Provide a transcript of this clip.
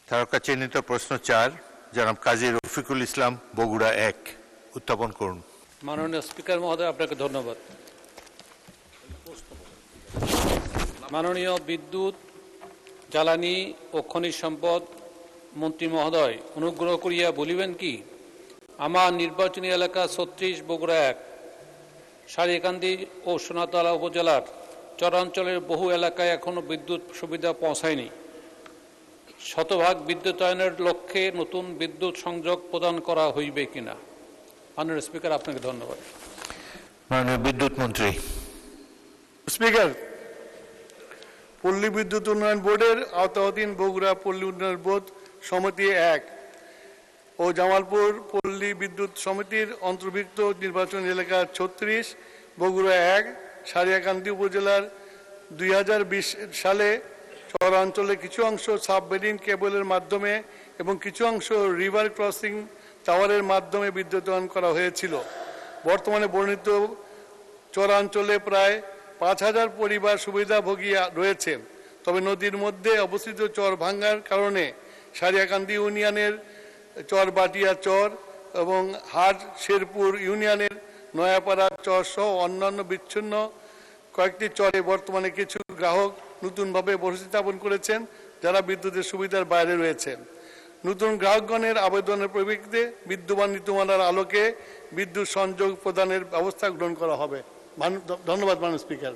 তারকা চিহ্নিত প্রশ্ন 4 জনাব কাজী রফিকুল ইসলাম বগুড়া 1 উত্থাপন করুন। মাননীয় স্পিকার মহোদয়, আপনাকে ধন্যবাদ। মাননীয় বিদ্যুৎ, জ্বালানি ও খনিজ সম্পদ মন্ত্রী মহোদয়, অনুগ্রহ করিয়া বলিবেন কি, আমার নির্বাচনী এলাকা 36 বগুড়া 1 সারিয়াকান্দি ও সোনাতলা উপজেলার চরাঞ্চলের বহু এলাকায় এখনও বিদ্যুৎ সুবিধা পৌঁছায়নি। শতভাগ বিদ্যুতায়নের লক্ষ্যে নতুন বিদ্যুৎ সংযোগ প্রদান করা হইবে কিনা? মাননীয় স্পিকার, আপনাকে ধন্যবাদ। মাননীয় বিদ্যুৎ মন্ত্রী। স্পিকার, পল্লী বিদ্যুৎ উন্নয়ন বোর্ডের আওতাধীন বগুড়া পল্লী উন্নয়ন বোর্ড সমিতি 1 ও জামালপুর পল্লী বিদ্যুৎ সমিতির অন্তর্ভুক্ত নির্বাচনী এলাকা 36 বগুড়া 1 সারিয়াকান্দি উপজেলার 2020 সালে শহরাঞ্চলে কিছু অংশ সাবমেরিন কেবলের মাধ্যমে এবং কিছু অংশ রিভার ক্রসিং টাওয়ারের মাধ্যমে বিদ্যুতায়ন করা হয়েছিল। বর্তমানে বর্ণিত চরাঞ্চলে প্রায় 5000 পরিবার সুবিধাভোগী রয়েছে। তবে নদীর মধ্যে অবস্থিত চর ভাঙ্গার কারণে সারিয়াকান্দি ইউনিয়নের চর বাটিয়া চর এবং হাট শেরপুর ইউনিয়নের নয়াপাড়া চর সহ অন্যান্য বিচ্ছিন্ন কয়েকটি চরে বর্তমানে কিছু গ্রাহক নতুনভাবে বসতি স্থাপন করেছেন, যারা বিদ্যুতের সুবিধার বাইরে রয়েছেন। নতুন গ্রাহকগণের আবেদনের পরিপ্রেক্ষিতে বিদ্যমান নীতিমালার আলোকে বিদ্যুৎ সংযোগ প্রদানের ব্যবস্থা গ্রহণ করা হবে। ধন্যবাদ মাননীয় স্পিকার।